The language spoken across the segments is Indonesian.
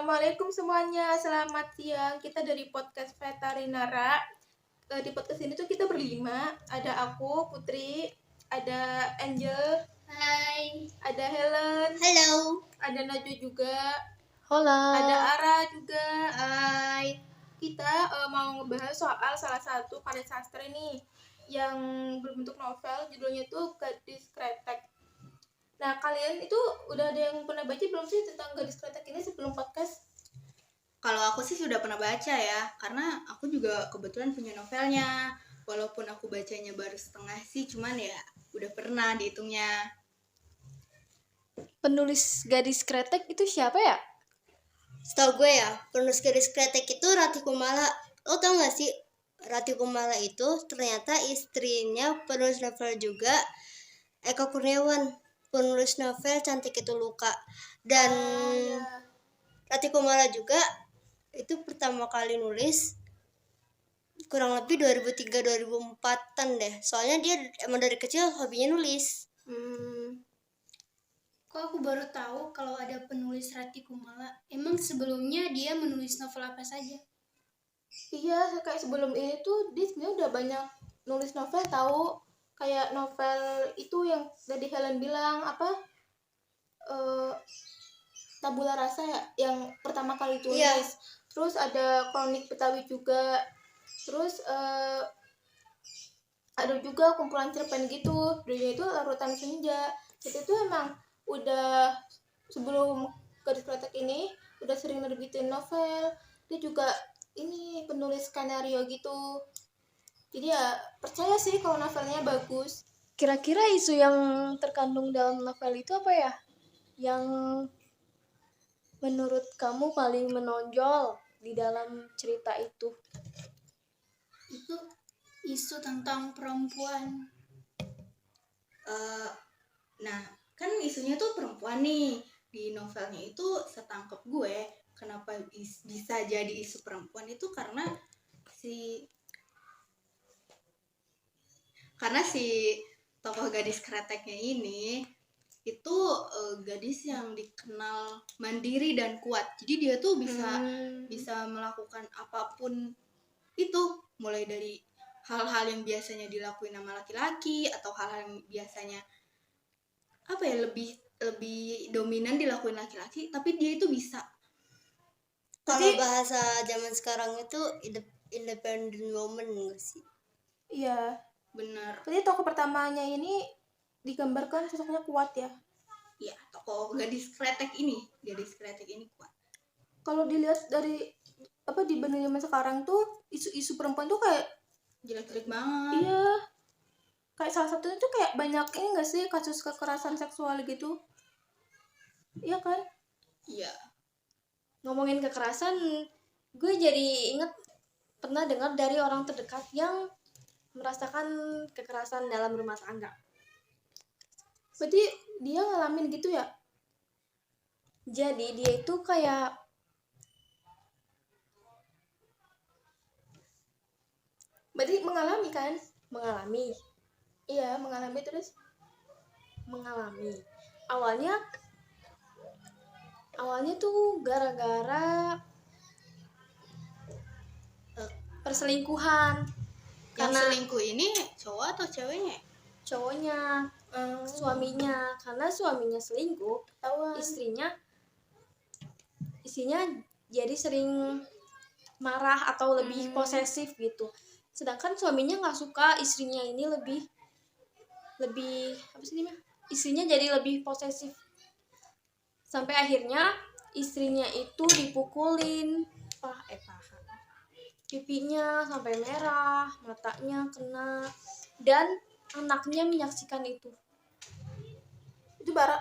Assalamualaikum semuanya, selamat siang. Kita dari podcast Veterinara. Di podcast ini tuh kita berlima. Ada aku, Putri, ada Angel, Hai. ada Helen, Halo. ada Najwa juga, Hola. ada Ara juga. Hai. Kita mau ngebahas soal salah satu karya sastra nih yang berbentuk novel, judulnya tuh Gadis Kretek. Nah, kalian itu udah ada yang pernah baca belum sih tentang Gadis Kretek ini sebelum podcast? Kalau aku sih sudah pernah baca ya, karena aku juga kebetulan punya novelnya. Walaupun aku bacanya baru setengah sih, cuman ya udah pernah dihitungnya. Penulis Gadis Kretek itu siapa ya? Setahu gue ya, penulis Gadis Kretek itu Rati Kumala. Lo tau gak sih, Rati Kumala itu ternyata istrinya penulis novel juga, Eka Kurniawan, penulis novel Cantik Itu Luka. Dan Rati Kumala juga itu pertama kali nulis kurang lebih 2003-2004an deh. Soalnya dia emang dari kecil hobinya nulis. Kok aku baru tahu kalau ada penulis Rati Kumala. Emang sebelumnya dia menulis novel apa saja? Iya, kayak sebelum ini tuh dia sebenarnya udah banyak nulis novel tahu. Kayak novel itu yang tadi Helen bilang apa? Tabula Rasa ya, yang pertama kali tulis. Iya. Terus ada Kronik Betawi juga. Terus ada juga kumpulan cerpen gitu. Judulnya itu Larutan Senja. Jadi itu emang udah sebelum Gadis Kretek ini udah sering nerbitin novel. Dia juga ini penulis skenario gitu. Jadi ya percaya sih kalau novelnya bagus. Kira-kira isu yang terkandung dalam novel itu apa ya? Yang menurut kamu paling menonjol di dalam cerita itu? Itu isu tentang perempuan. Nah, kan isunya tuh perempuan nih. Di novelnya itu setangkep gue, kenapa bisa jadi isu perempuan itu karena si tokoh gadis kreteknya ini itu gadis yang dikenal mandiri dan kuat. Jadi dia tuh bisa melakukan apapun itu, mulai dari hal-hal yang biasanya dilakuin sama laki-laki atau hal-hal yang biasanya lebih dominan dilakuin laki-laki, tapi dia itu bisa. Kalau bahasa zaman sekarang itu independent woman nggak sih? Iya. Bener. Jadi tokoh pertamanya ini digambarkan sosoknya kuat ya. Iya, tokoh gadis kretek ini kuat. Kalau dilihat dari dibanding zaman sekarang tuh isu-isu perempuan tuh kayak Jelek-jelek banget. iya. Kayak salah satunya tuh kayak banyak ini enggak sih kasus kekerasan seksual gitu. Iya kan? Iya. Ngomongin kekerasan, gue jadi inget pernah dengar dari orang terdekat yang merasakan kekerasan dalam rumah tangga. Berarti dia ngalamin gitu ya? Jadi dia itu kayak Berarti mengalami kan? mengalami. Iya, mengalami terus. Awalnya tuh gara-gara perselingkuhan. Yang Karena selingkuh ini cowok atau ceweknya? cowoknya, suaminya, karena suaminya selingkuh, Ketahuan. istrinya jadi sering marah atau lebih posesif gitu. Sedangkan suaminya nggak suka istrinya ini lebih apa sih namanya? Istrinya jadi lebih posesif. Sampai akhirnya istrinya itu dipukulin paha. Pipinya sampai merah, matanya kena, dan anaknya menyaksikan itu.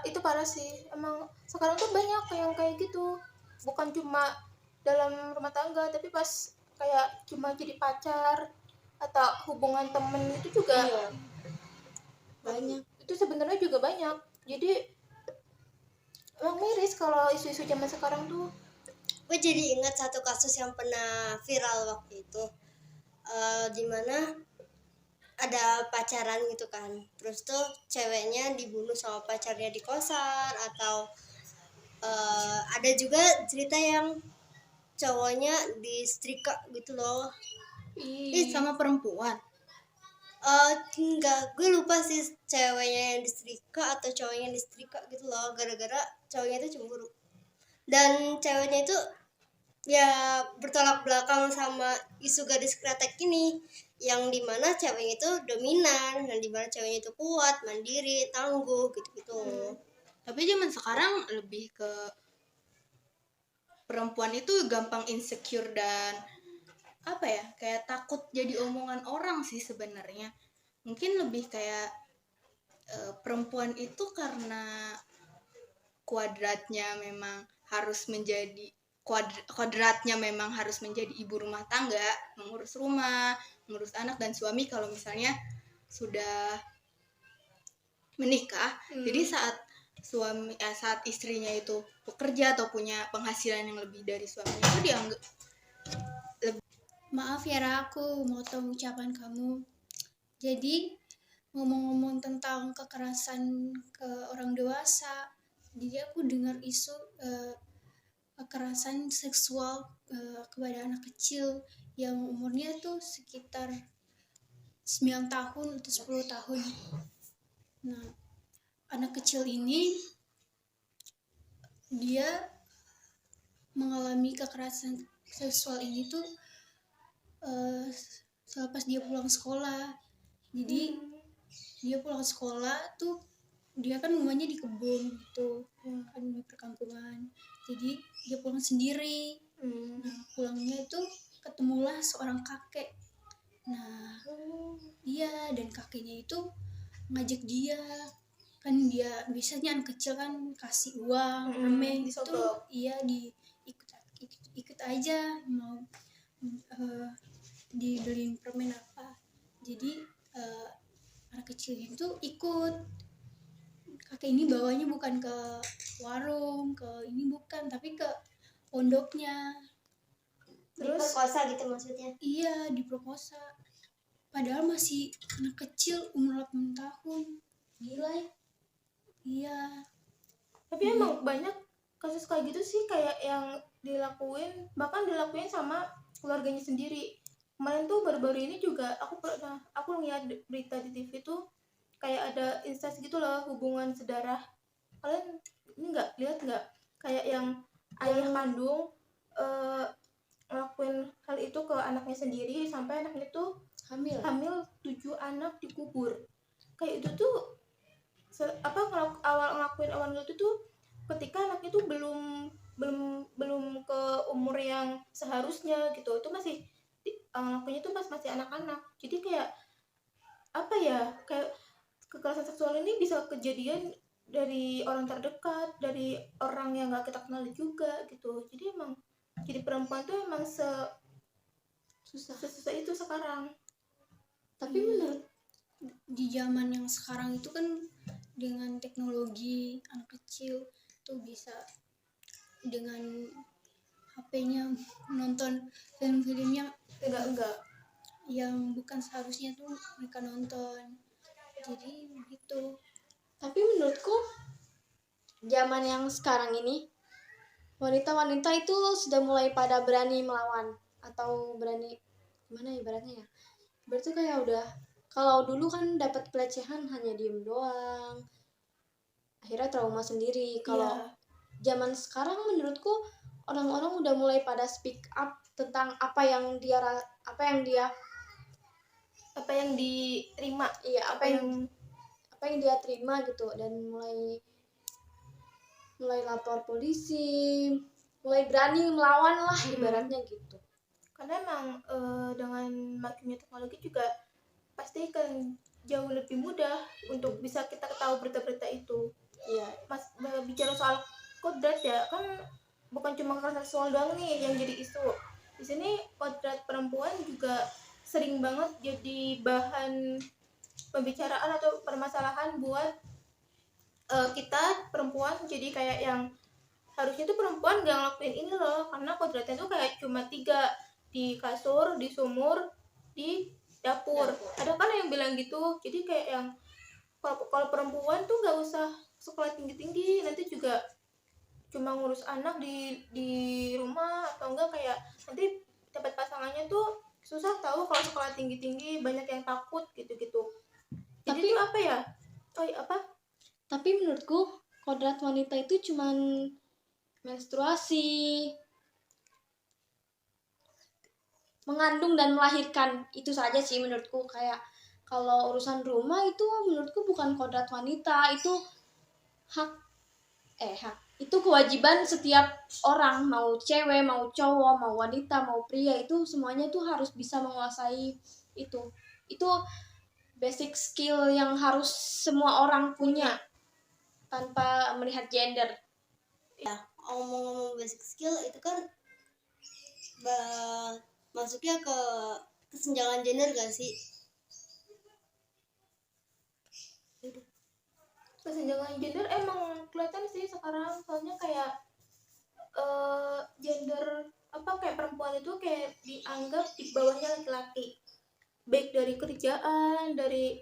Itu parah sih. Emang sekarang tuh banyak yang kayak gitu. Bukan cuma dalam rumah tangga, tapi pas kayak cuma jadi pacar atau hubungan temen itu juga Iya. Banyak. Itu sebenarnya juga banyak. Jadi emang miris kalau isu-isu zaman sekarang tuh. Gue jadi ingat satu kasus yang pernah viral waktu itu, dimana ada pacaran gitu kan, terus tuh ceweknya dibunuh sama pacarnya di kosan, atau Ada juga cerita yang cowoknya disetrika gitu loh. Sama perempuan. Enggak, gue lupa sih ceweknya yang disetrika atau cowoknya yang disetrika gitu loh, gara-gara cowoknya itu cemburu. Dan ceweknya itu ya bertolak belakang sama isu gadis kretek ini, yang dimana ceweknya itu dominan dan dimana ceweknya itu kuat, mandiri, tangguh gitu-gitu. Tapi zaman sekarang lebih ke perempuan itu gampang insecure dan apa ya, kayak takut jadi omongan orang sih sebenarnya. Mungkin lebih kayak perempuan itu karena kuadratnya memang harus menjadi kodratnya memang harus menjadi ibu rumah tangga, mengurus rumah, mengurus anak dan suami kalau misalnya sudah menikah. Jadi saat istrinya itu bekerja atau punya penghasilan yang lebih dari suaminya, itu dianggap. Maaf ya Ra, aku mau tahu ucapan kamu. Jadi ngomong-ngomong tentang kekerasan ke orang dewasa, jadi aku dengar isu kekerasan seksual kepada anak kecil yang umurnya tuh sekitar 9 tahun atau 10 tahun. Nah, anak kecil ini dia mengalami kekerasan seksual ini tuh selepas dia pulang sekolah. Jadi dia pulang sekolah tuh, dia kan rumahnya di kebun gitu, kan di perkampungan. Jadi dia pulang sendiri. Nah, pulangnya itu ketemulah seorang kakek. Nah, dia dan kakeknya itu ngajak dia, kan dia biasanya anak kecil kan kasih uang, permen gitu. disogok. Iya, ikut aja mau dibeliin permen apa. Jadi anak kecil itu ikut. Kakek ini bawanya bukan ke warung, ke ini bukan, tapi ke pondoknya. Terus diperkosa gitu maksudnya. Iya, diperkosa. Padahal masih anak kecil, umur 8 tahun. Gila ya. Iya. Tapi emang banyak kasus kayak gitu sih, kayak yang dilakuin, bahkan dilakuin sama keluarganya sendiri. Kemarin tuh baru-baru ini juga aku lihat berita di TV tuh kayak ada instansi gitu loh, hubungan sedarah. Kalian ini lihat nggak, kayak yang ayah kandung ngelakuin hal itu ke anaknya sendiri sampai anaknya tuh hamil 7 anak dikubur. Kayak itu tuh awal itu tuh ketika anaknya tuh belum ke umur yang seharusnya gitu. Itu masih ngelakuinnya tuh masih anak-anak. Jadi kayak apa ya, kayak kekerasan seksual ini bisa kejadian dari orang terdekat, dari orang yang nggak kita kenal juga gitu. Jadi emang jadi perempuan tuh emang sesusah itu sekarang. Tapi menurut di zaman yang sekarang itu kan dengan teknologi, anak kecil tuh bisa dengan HP-nya nonton film-filmnya Enggak. yang bukan seharusnya tuh mereka nonton. Jadi begitu. Tapi menurutku zaman yang sekarang ini wanita-wanita itu sudah mulai pada berani melawan atau berani gimana ibaratnya ya. Berarti kayak udah, kalau dulu kan dapat pelecehan hanya diem doang. Akhirnya trauma sendiri. Kalau zaman sekarang menurutku orang-orang udah mulai pada speak up tentang apa yang dia diterima, iya, apa yang dia terima gitu, dan mulai lapor polisi, mulai berani melawan lah ibaratnya gitu. Karena emang dengan makinnya teknologi juga pasti akan jauh lebih mudah untuk bisa kita tahu berita-berita itu. Iya. Bicara soal kodrat ya, kan bukan cuma kekerasan seksual doang nih yang jadi isu. Di sini kodrat perempuan juga sering banget jadi bahan pembicaraan atau permasalahan buat kita perempuan. Jadi kayak yang harusnya tuh perempuan gak ngelakuin ini loh, karena kodratnya tuh kayak cuma 3, di kasur, di sumur, di dapur. Ada kan yang bilang gitu. Jadi kayak yang kalau perempuan tuh gak usah sekolah tinggi-tinggi, nanti juga cuma ngurus anak di rumah, atau enggak kayak nanti dapat pasangannya tuh susah tahu kalau sekolah tinggi-tinggi, banyak yang takut gitu-gitu. Jadi Tapi- tuh apa ya? Oh iya, apa? Tapi menurutku kodrat wanita itu cuman menstruasi, mengandung dan melahirkan, itu saja sih menurutku. Kayak kalau urusan rumah itu menurutku bukan kodrat wanita, itu hak itu kewajiban setiap orang, mau cewek, mau cowok, mau wanita, mau pria, itu semuanya tuh harus bisa menguasai itu. Itu basic skill yang harus semua orang punya tanpa melihat gender. Ngomong-ngomong basic skill itu kan masuknya ke kesenjangan gender gak sih? Kesenjangan gender emang kelihatan sih sekarang, soalnya kayak gender apa, kayak perempuan itu kayak dianggap di bawahnya laki-laki, baik dari kerjaan, dari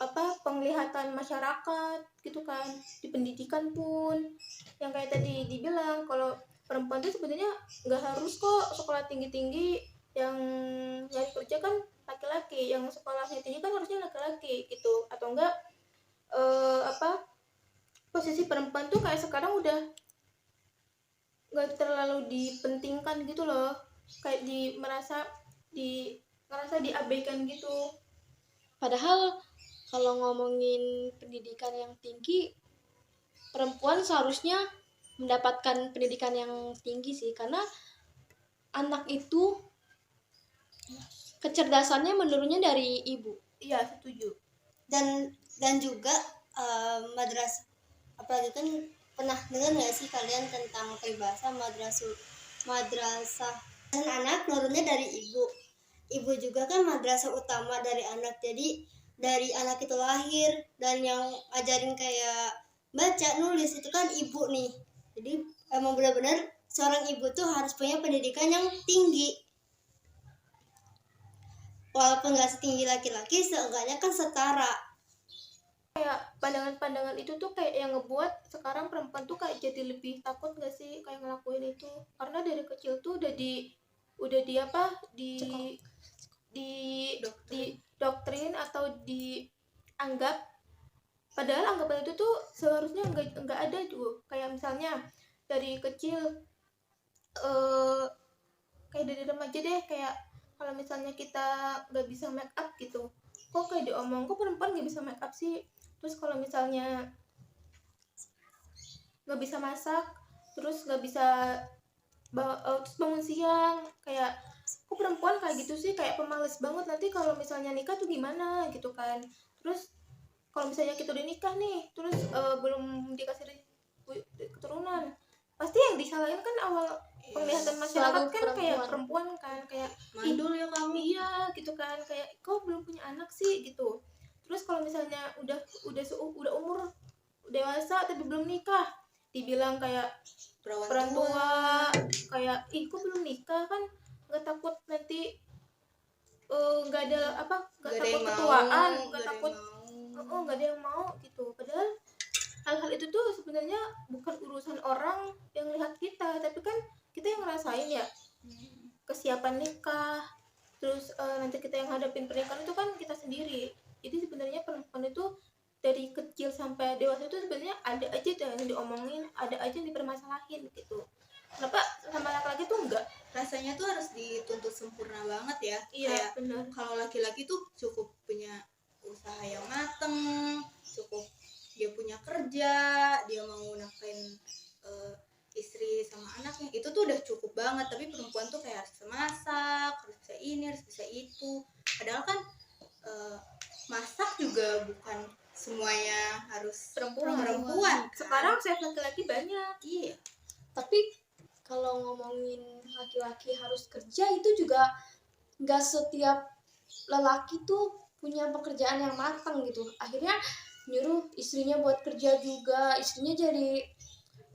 apa, penglihatan masyarakat gitu kan, di pendidikan pun yang kayak tadi dibilang kalau perempuan itu sebenarnya nggak harus kok sekolah tinggi-tinggi, yang nyari kerja kan laki-laki, yang sekolahnya tinggi kan harusnya laki-laki gitu. Atau enggak apa, posisi perempuan tuh kayak sekarang udah nggak terlalu dipentingkan gitu loh, kayak ngerasa diabaikan gitu. Padahal kalau ngomongin pendidikan yang tinggi, perempuan seharusnya mendapatkan pendidikan yang tinggi sih, karena anak itu kecerdasannya menurunnya dari ibu. Iya, setuju. Dan juga madrasah, apalagi kan pernah dengar nggak sih kalian tentang peribahasa madrasah dan anak nurunnya dari ibu juga kan madrasah utama dari anak. Jadi dari anak itu lahir dan yang ajarin kayak baca nulis itu kan ibu nih. Jadi emang benar-benar seorang ibu tuh harus punya pendidikan yang tinggi, walaupun nggak setinggi laki-laki, seenggaknya kan setara. Kayak pandangan-pandangan itu tuh kayak yang ngebuat sekarang perempuan tuh kayak jadi lebih takut gak sih kayak ngelakuin itu, karena dari kecil tuh udah di apa, di doktrin atau dianggap, padahal anggapan itu tuh seharusnya enggak ada tuh. Kayak misalnya dari kecil kayak dari remaja deh, kayak kalau misalnya kita nggak bisa make up gitu, kok kayak diomong kok perempuan nggak bisa make up sih. Terus kalau misalnya nggak bisa masak, terus nggak bisa terus bangun siang, kayak kok perempuan kayak gitu sih, kayak pemalas banget, nanti kalau misalnya nikah tuh gimana gitu kan. Terus kalau misalnya kita udah nikah nih, terus belum dikasih keturunan, pasti yang disalahin kan awal penglihatan masyarakat kan kayak perempuan kan, kayak mandul ya kamu. iya gitu kan, kayak kok belum punya anak sih gitu. Terus kalau misalnya udah umur dewasa tapi belum nikah, dibilang kayak peran tua, kayak ih kok belum nikah, kan nggak takut nanti nggak ada apa, nggak takut ketuaan, nggak takut nggak ada yang mau gitu. Padahal hal-hal itu tuh sebenarnya bukan urusan orang yang lihat kita, tapi kan kita yang ngerasain ya kesiapan nikah. Terus nanti kita yang hadapin pernikahan itu kan kita sendiri. Jadi sebenarnya perempuan itu dari kecil sampai dewasa itu sebenarnya ada aja yang diomongin, ada aja yang dipermasalahin gitu. Kenapa sama laki-laki tuh enggak? Rasanya tuh harus dituntut sempurna banget ya. Iya, kayak benar. kalau laki-laki tuh cukup punya usaha yang mateng, cukup dia punya kerja, dia mau nafkahin istri sama anaknya, itu tuh udah cukup banget. Tapi perempuan tuh kayak harus bisa masak, harus bisa ini, harus bisa itu. Padahal kan masak juga bukan semuanya harus perempuan kan? Sekarang chef laki-laki banyak. Iya. Tapi kalau ngomongin laki-laki harus kerja, itu juga nggak setiap lelaki tuh punya pekerjaan yang matang gitu. Akhirnya nyuruh istrinya buat kerja juga, istrinya jadi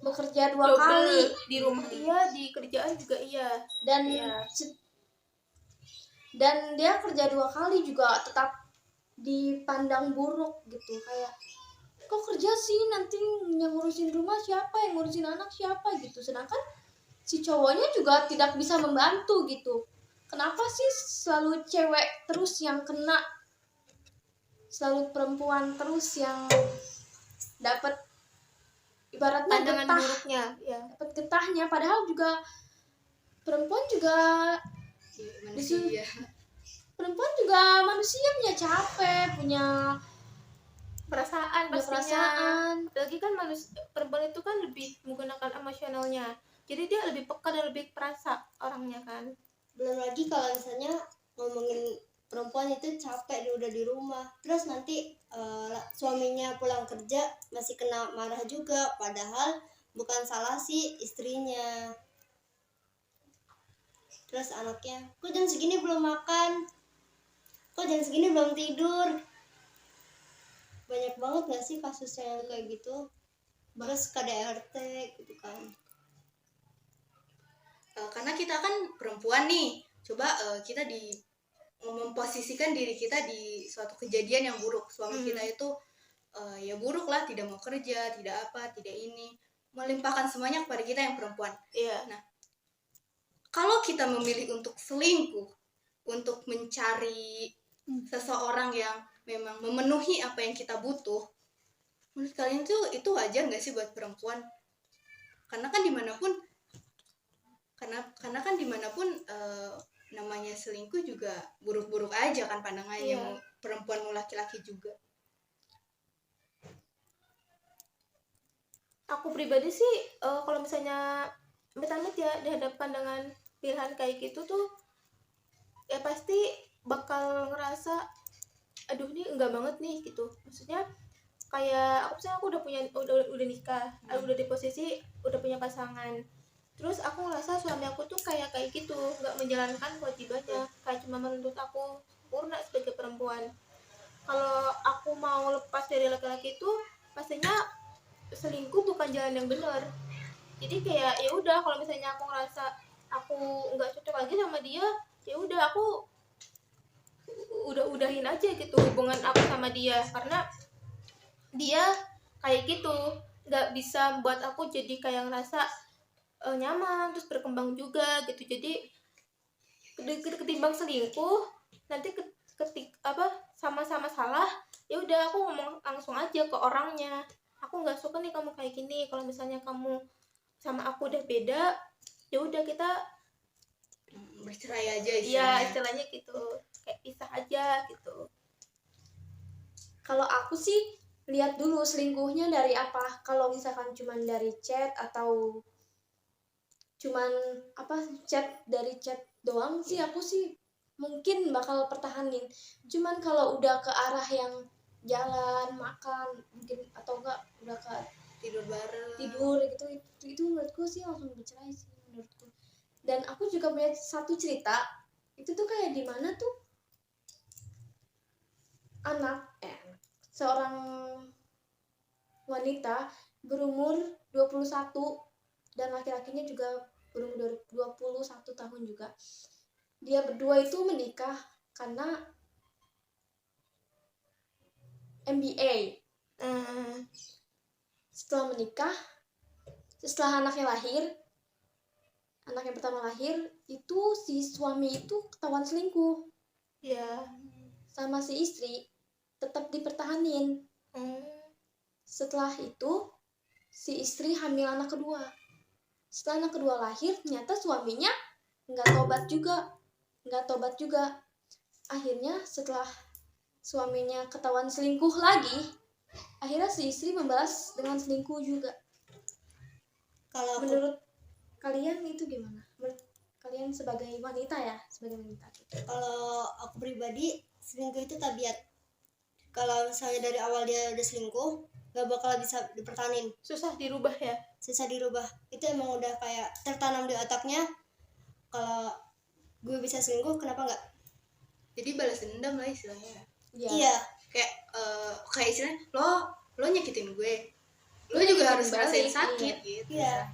bekerja dua kali di rumah iya, di kerjaan juga iya. dan Iya. dan dia kerja dua kali juga tetap dipandang buruk gitu. Kayak kok kerja sih, nanti yang ngurusin rumah siapa, yang ngurusin anak siapa gitu. Sedangkan si cowoknya juga tidak bisa membantu gitu. Kenapa sih selalu cewek terus yang kena, selalu perempuan terus yang dapat ibaratnya Pandangan getah, buruknya ya. dapat getahnya, padahal juga perempuan juga Manusia. perempuan juga manusia, punya capek, punya Perasaan punya pastinya. perasaan. Apalagi kan perempuan itu kan lebih menggunakan emosionalnya, jadi dia lebih peka dan lebih perasa orangnya kan. Belum lagi kalau misalnya ngomongin perempuan itu capek dia udah di rumah, terus nanti suaminya pulang kerja masih kena marah juga, padahal bukan salah si istrinya. Terus anaknya, kok jam segini belum makan, kok jam segini belum tidur. Banyak banget gak sih kasusnya yang kayak gitu. Terus KDRT gitu kan. Karena kita kan perempuan nih, coba kita memposisikan diri kita di suatu kejadian yang buruk. Suami kita itu ya buruk lah, tidak mau kerja, tidak apa, tidak ini, melimpahkan semuanya kepada kita yang perempuan. Iya. Nah, kalau kita memilih untuk selingkuh, untuk mencari seseorang yang memang memenuhi apa yang kita butuh, menurut kalian tuh itu wajar nggak sih buat perempuan? Karena kan dimanapun namanya selingkuh juga buruk-buruk aja kan pandangannya. Iya. Mau perempuan mau laki-laki juga. Aku pribadi sih kalau misalnya amit-amit ya dihadapkan dengan pilihan kayak gitu tuh, ya pasti bakal ngerasa aduh ini enggak banget nih gitu. Maksudnya kayak aku udah nikah, aku udah di posisi udah punya pasangan, terus aku ngerasa suami aku tuh kayak gitu, nggak menjalankan kewajibannya, kayak cuma menuntut aku sempurna sebagai perempuan. Kalau aku mau lepas dari laki-laki itu pastinya selingkuh bukan jalan yang benar. Jadi kayak ya udah, kalau misalnya aku ngerasa aku nggak cocok lagi sama dia, ya udah aku udahin aja gitu hubungan aku sama dia, karena dia kayak gitu nggak bisa buat aku jadi kayak ngerasa nyaman terus berkembang juga gitu. Jadi ketimbang selingkuh nanti sama-sama salah, ya udah aku ngomong langsung aja ke orangnya, aku nggak suka nih kamu kayak gini, kalau misalnya kamu sama aku udah beda, ya udah kita Bercerai aja ya istilahnya. istilahnya gitu, kayak pisah aja gitu. Kalau aku sih lihat dulu selingkuhnya dari apa. Kalau misalkan cuman dari chat atau cuman dari chat doang sih, aku sih mungkin bakal pertahanin. Cuman kalau udah ke arah yang jalan, makan mungkin, atau enggak udah ke Tidur bareng. tidur gitu, itu menurutku sih langsung bercerai sih menurutku. Dan aku juga punya satu cerita, itu tuh kayak di mana tuh seorang wanita berumur 21 dan laki-lakinya juga berumur 21 tahun juga. Dia berdua itu menikah karena MBA. Setelah menikah, setelah anak yang pertama lahir, itu si suami itu ketahuan selingkuh Ya. sama si istri, tetap dipertahanin. Setelah itu si istri hamil anak kedua. Setelah anak kedua lahir, ternyata suaminya nggak tobat juga. Akhirnya setelah suaminya ketahuan selingkuh lagi, akhirnya si istri membalas dengan selingkuh juga. Kalau Menurut kalian itu gimana? Menurut kalian sebagai wanita ya, kalau aku pribadi, selingkuh itu tabiat. Kalau misalnya dari awal dia udah selingkuh, gak bakal bisa dipertahanin, Susah dirubah ya. susah dirubah. Itu emang udah kayak tertanam di otaknya, kalau gue bisa selingkuh kenapa nggak. Jadi balas dendam lah istilahnya. Iya, Kayak istilahnya lo nyakitin gue, lo juga harus ngerasain sakit gitu. iya.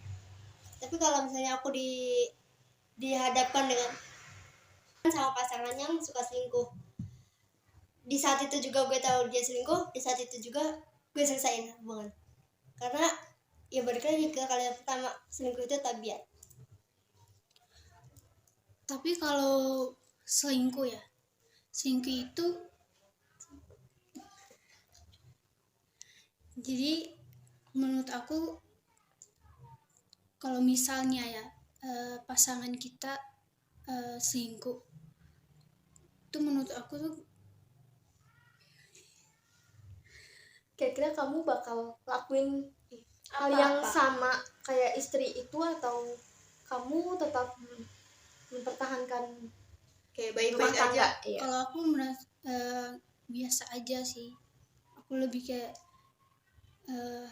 Tapi kalau misalnya aku dihadapkan dengan sama pasangan yang suka selingkuh, di saat itu juga gue tahu dia selingkuh, di saat itu juga gue selesain hubungan. Karena ya balik lagi ke kalian pertama, selingkuh itu tabiat. Tapi kalau selingkuh ya, selingkuh itu jadi menurut aku kalau misalnya ya pasangan kita selingkuh, itu menurut aku tuh Kira-kira kamu bakal lakuin hal yang sama kayak istri itu, atau kamu tetap mempertahankan Kayak rumah baik-baik tangga? aja. Iya. kalau aku merasa biasa aja sih. Aku lebih kayak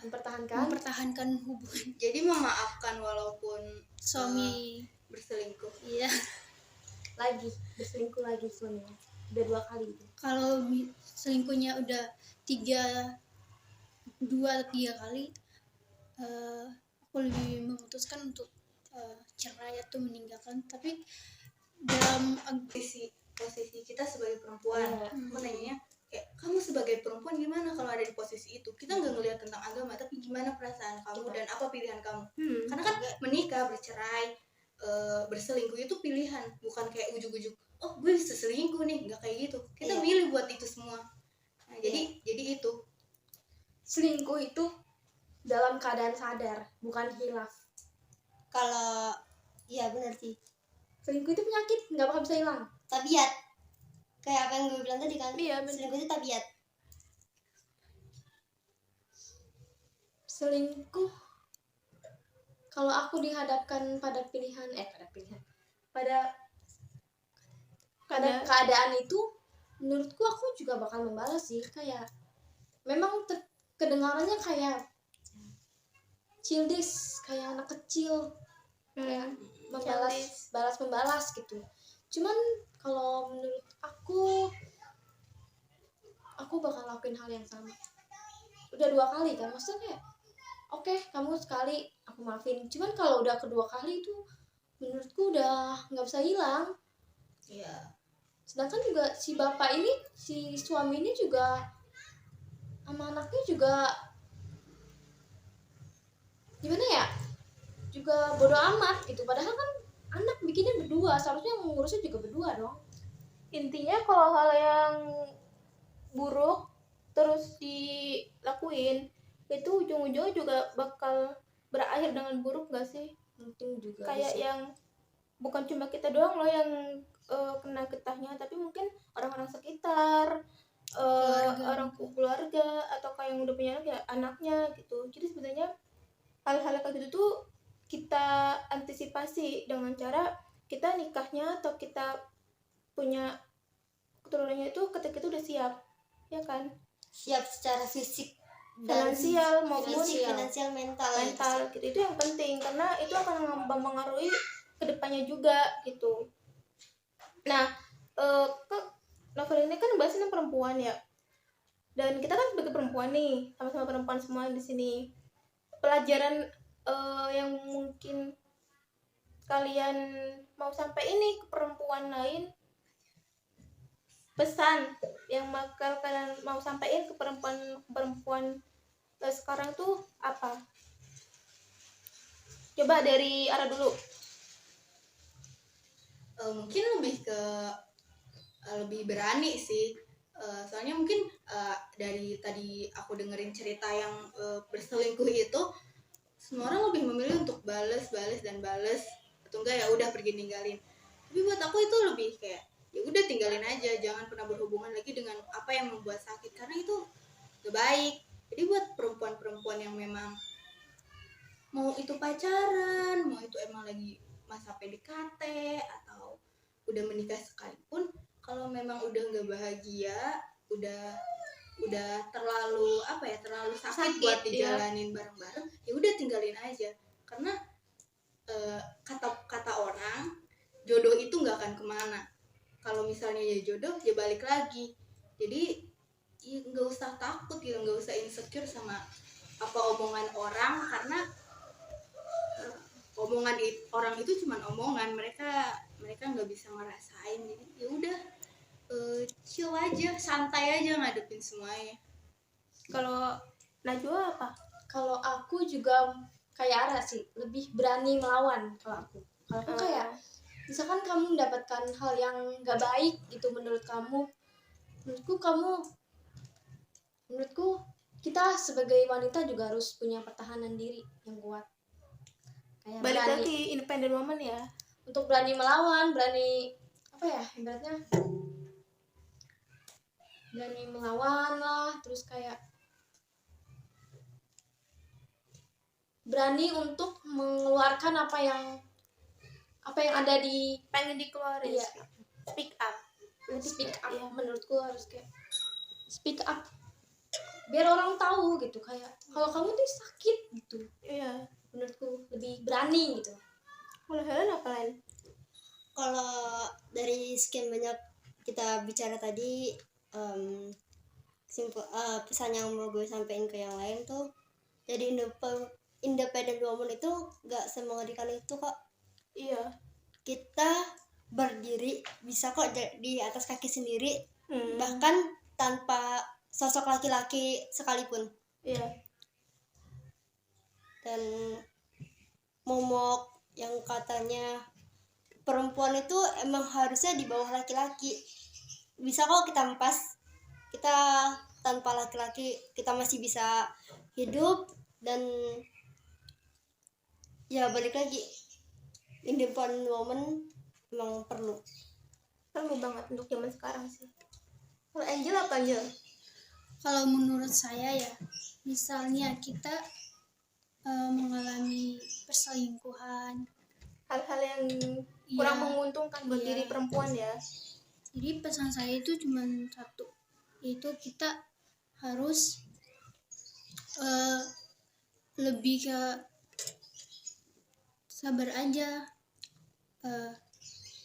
mempertahankan hubungan Jadi memaafkan walaupun suami. berselingkuh. Iya. Lagi berselingkuh lagi suaminya, udah 2 kali itu. Kalau selingkuhnya udah 2 atau 3 kali, aku lebih memutuskan untuk cerai atau meninggalkan. Tapi dalam posisi kita sebagai perempuan, aku nanyanya kayak kamu sebagai perempuan gimana kalau ada di posisi itu. Kita nggak ngelihat tentang agama, tapi gimana perasaan kamu dan apa pilihan kamu. Karena kan menikah, bercerai, berselingkuh itu pilihan, bukan kayak ujuk-ujuk oh gue bisa selingkuh nih, nggak kayak gitu. Kita milih buat itu semua. Nah, jadi itu Selingkuh itu dalam keadaan sadar, bukan hilaf. Kalau iya benar sih, Selingkuh itu penyakit, nggak bakal bisa hilang. tabiat. Kayak apa yang gue bilang tadi kan, Iya, benar. selingkuh itu tabiat. Selingkuh, kalau aku dihadapkan pada keadaan itu, menurutku aku juga bakal membalas sih. Kayak memang kedengarannya kayak childish, kayak anak kecil, kayak membalas gitu. Cuman kalau menurut aku bakal lakuin hal yang sama. Udah 2 kali kan, maksudnya kayak oke, kamu sekali aku maafin. Cuman kalau udah kedua kali itu menurutku udah nggak bisa hilang. ya Sedangkan juga si bapak ini, si suami ini juga sama anaknya juga gimana ya, juga bodo amat gitu. Padahal kan anak bikinnya berdua, seharusnya yang ngurusnya juga berdua dong. Intinya kalau hal yang buruk terus dilakuin itu ujung-ujungnya juga bakal berakhir dengan buruk gak sih? Mungkin juga Kayak bisa. yang bukan cuma kita doang loh yang kena getahnya, tapi mungkin orang-orang sekitar, orang keluarga, atau kayak yang udah punya anak ya anaknya gitu. Jadi sebenarnya hal-hal kayak gitu tuh kita antisipasi dengan cara kita nikahnya atau kita punya keturunannya itu ketika itu udah siap, ya kan? Siap secara fisik dan Finansial maupun finansial mental gitu. Itu yang penting karena itu akan mempengaruhi kedepannya juga gitu. Nah, novel ini kan bahas tentang perempuan ya, dan kita kan sebagai perempuan nih, sama-sama perempuan semua di sini. Pelajaran yang mungkin kalian mau sampai ini ke perempuan lain, pesan yang bakal kalian mau sampaikan ke perempuan sekarang tuh apa? Coba dari Ara dulu. mungkin lebih ke lebih berani sih. Soalnya mungkin dari tadi aku dengerin cerita yang berselingkuh itu, semua orang lebih memilih untuk bales atau enggak ya udah pergi ninggalin. Tapi buat aku itu lebih kayak ya udah tinggalin aja, jangan pernah berhubungan lagi dengan apa yang membuat sakit, karena itu gak baik. Jadi buat perempuan-perempuan yang memang mau itu pacaran, mau itu emang lagi masa PDKT atau udah menikah sekalipun, kalau memang udah nggak bahagia, udah terlalu terlalu sakit buat dijalanin bareng-bareng, ya udah tinggalin aja. Karena kata orang jodoh itu nggak akan kemana. Kalau misalnya ya jodoh ya balik lagi. Jadi ya nggak usah takut gitu, nggak usah insecure sama apa omongan orang, karena omongan orang itu cuma omongan, mereka nggak bisa ngerasain. Jadi ya udah chill aja, santai aja ngadepin semuanya. Kalau Najwa apa? Kalau aku juga kayak Ara sih, lebih berani melawan. Kalau aku kayak misalkan kamu mendapatkan hal yang gak baik gitu menurutku kita sebagai wanita juga harus punya pertahanan diri yang kuat, kayak Balik berani lagi independent woman ya. untuk berani melawan, berani apa ya ibaratnya, berani melawan lah, terus kayak berani untuk mengeluarkan apa yang ada di Pengen dikeluarin. Iya. Speak up. speak up. Iya. Menurutku harus kayak speak up biar orang tahu gitu, kayak kalau kamu tuh sakit gitu. Iya. Menurutku lebih berani gitu. Kalau Helen apa lain? Kalau dari sekian banyak kita bicara tadi, pesan yang mau gue sampaikan ke yang lain tuh, jadi independent woman itu gak semengerikan itu kok. Iya. Kita berdiri bisa kok di atas kaki sendiri, Hmm. bahkan tanpa sosok laki-laki sekalipun. Iya. Dan momok yang katanya perempuan itu emang harusnya di bawah laki-laki, bisa kok kita empas. Kita tanpa laki-laki kita masih bisa hidup. Dan ya balik lagi, independent woman emang perlu banget untuk zaman sekarang sih. Kalau Angel apa Angel? Kalau menurut saya ya, misalnya kita mengalami perselingkuhan, Hal-hal yang kurang Iya. menguntungkan buat Iya. diri perempuan ya. jadi pesan saya itu cuma satu, yaitu kita harus lebih ke sabar aja,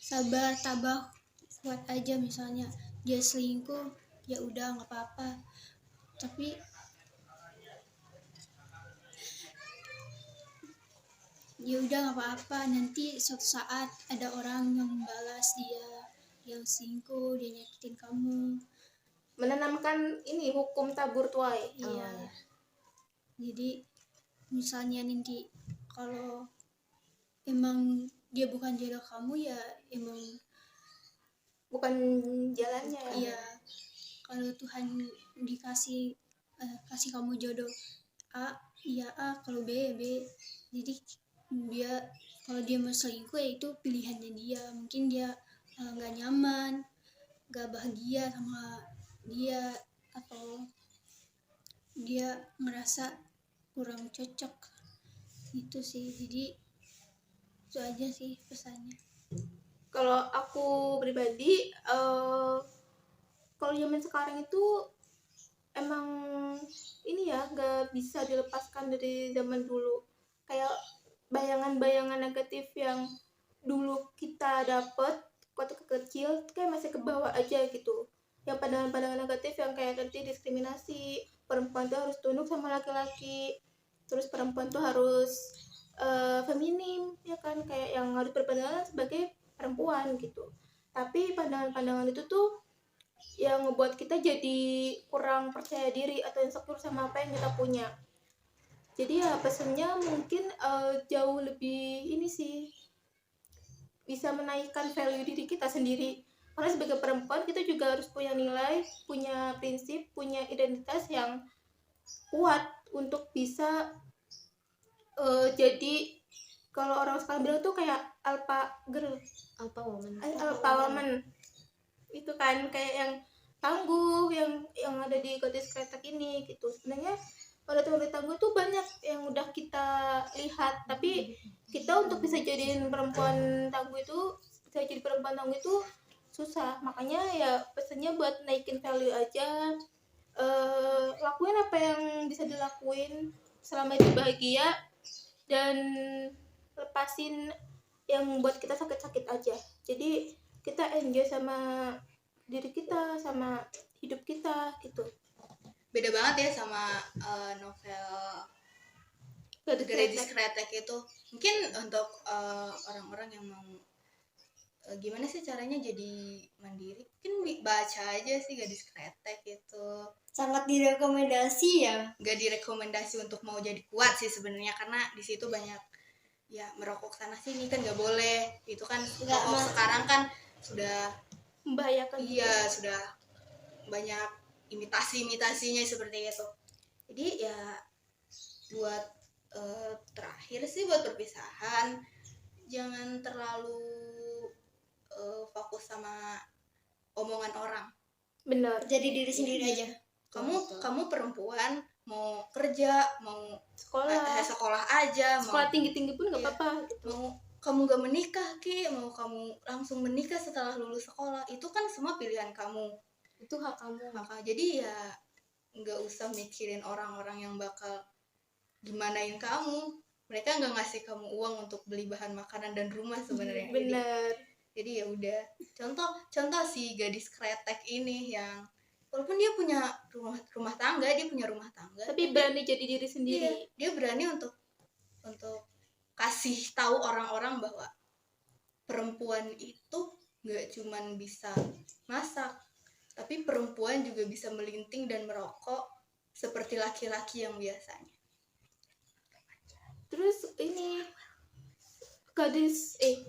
sabar, tabah, kuat aja. Misalnya dia selingkuh, ya udah nggak apa-apa, tapi ya udah nggak apa-apa, nanti suatu saat ada orang yang membalas dia yang selingkuh, dia nyakitin kamu. Menanamkan ini hukum tabur tuai. Iya. Jadi misalnya nanti kalau emang dia bukan jodoh kamu, ya emang Bukan jalannya ya. iya. Kalau Tuhan kasih kamu jodoh A, ya A, kalau B, B. Jadi kalau dia mau selingkuh, ya itu pilihannya dia. Mungkin dia nggak nyaman, nggak bahagia sama dia, atau dia ngerasa kurang cocok. Itu sih, jadi itu aja sih pesannya. Kalau aku pribadi, kalau zaman sekarang itu emang ini ya nggak bisa dilepaskan dari zaman dulu. Kayak bayangan-bayangan negatif yang dulu kita dapet waktu kecil kayak masih ke bawah aja gitu. Yang pandangan-pandangan negatif yang kayak tadi diskriminasi, perempuan tuh harus tunduk sama laki-laki, terus perempuan tuh harus feminim ya kan, kayak yang harus berpandangan sebagai perempuan gitu. Tapi pandangan-pandangan itu tuh yang ngebuat kita jadi kurang percaya diri atau insecure sama apa yang kita punya. Jadi ya pesannya mungkin jauh lebih ini sih, bisa menaikkan value diri kita sendiri. Karena sebagai perempuan kita juga harus punya nilai, punya prinsip, punya identitas yang kuat untuk bisa jadi kalau orang sekarang bilang tuh kayak alpha girl, alpha woman. Itu kan kayak yang tangguh, yang ada di Gadis Kretek ini gitu. Sebenarnya wanita-wanita tangguh tuh banyak yang udah kita lihat, tapi kita untuk bisa jadiin perempuan tangguh itu, bisa jadi perempuan tangguh itu susah. Makanya ya pesannya buat naikin value aja, lakuin apa yang bisa dilakuin selama itu bahagia, dan lepasin yang buat kita sakit-sakit aja. Jadi kita enjoy sama diri kita, sama hidup kita gitu. Beda banget ya sama novel Gadis Kretek itu. Mungkin untuk orang-orang yang mau gimana sih caranya jadi mandiri, mungkin baca aja sih Gadis Kretek itu. Sangat direkomendasi ya. Gak direkomendasi untuk mau jadi kuat sih sebenarnya, karena di situ banyak ya merokok sana sini kan nggak boleh, itu kan rokok sekarang kan sudah Membahayakan. iya sudah banyak imitasinya seperti itu. Jadi ya buat terakhir sih buat perpisahan, jangan terlalu fokus sama omongan orang. Bener. Jadi diri sendiri aja. Kamu perempuan mau kerja mau sekolah aja Sekolah tinggi-tinggi pun nggak Iya. apa-apa gitu. mau kamu gak menikah mau kamu langsung menikah setelah lulus sekolah, itu kan semua pilihan kamu. Itu hak kamu. Jadi ya nggak usah mikirin orang-orang yang bakal gimanain kamu. Mereka nggak ngasih kamu uang untuk beli bahan makanan dan rumah sebenarnya. Bener. Jadi ya udah, contoh si Gadis Kretek ini yang walaupun dia punya rumah tangga, Tapi berani jadi diri sendiri. dia berani untuk kasih tahu orang-orang bahwa perempuan itu nggak cuman bisa masak, tapi perempuan juga bisa melinting dan merokok seperti laki-laki yang biasanya. Terus ini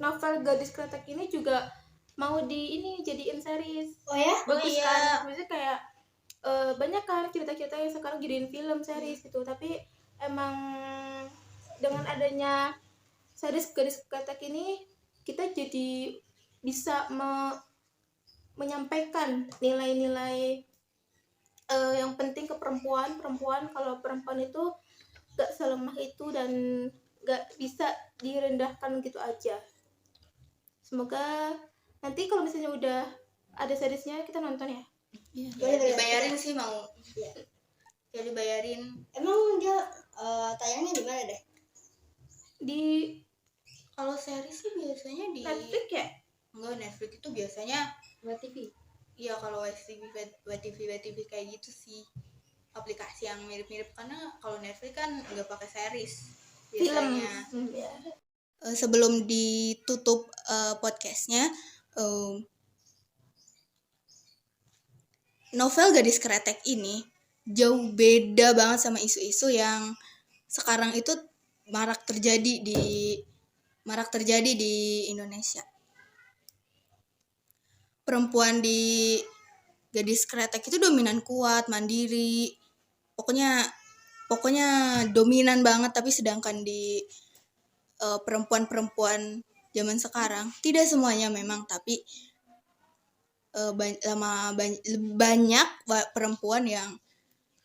novel Gadis Kretek ini juga mau jadiin series. Oh ya? Bagus iya. kan? Maksudnya kayak banyak kan cerita-cerita yang sekarang jadiin film series gitu. Tapi emang dengan adanya series Gadis Kretek ini kita jadi bisa menyampaikan nilai-nilai yang penting ke perempuan kalau perempuan itu gak selemah itu dan gak bisa direndahkan gitu aja. Semoga nanti kalau misalnya udah ada seriesnya kita nonton ya. Boleh. Dibayarin sih mau. Ya dibayarin. Emang dia tayangnya di mana deh? Di Kalau series sih biasanya di Netflix ya? Enggak, Netflix itu biasanya TV. iya kalau WTV kayak gitu sih, aplikasi yang mirip-mirip, karena kalau Netflix kan nggak pakai series Film. biasanya. Ya. Sebelum ditutup podcastnya, novel Gadis Kretek ini jauh beda banget sama isu-isu yang sekarang itu marak terjadi di Indonesia. Perempuan di Gadis Kretek itu dominan, kuat, mandiri, pokoknya dominan banget. Tapi sedangkan di perempuan-perempuan zaman sekarang tidak semuanya memang, tapi banyak perempuan yang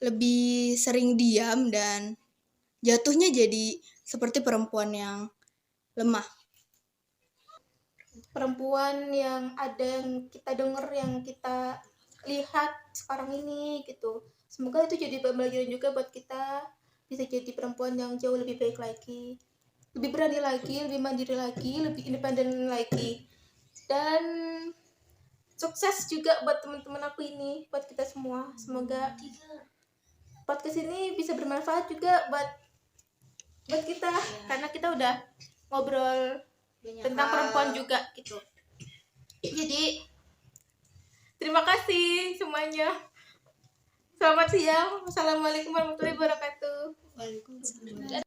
lebih sering diam dan jatuhnya jadi seperti perempuan yang lemah. Perempuan yang kita dengar, yang kita lihat sekarang ini gitu. Semoga itu jadi pembelajaran juga buat kita, bisa jadi perempuan yang jauh lebih baik lagi, lebih berani lagi, lebih mandiri lagi, lebih independen lagi. Dan sukses juga buat teman-teman aku ini, buat kita semua. Semoga podcast ini bisa bermanfaat juga buat kita, karena kita udah ngobrol tentang perempuan juga gitu. Jadi terima kasih semuanya. Selamat siang. Wassalamualaikum warahmatullahi wabarakatuh. Waalaikumsalam.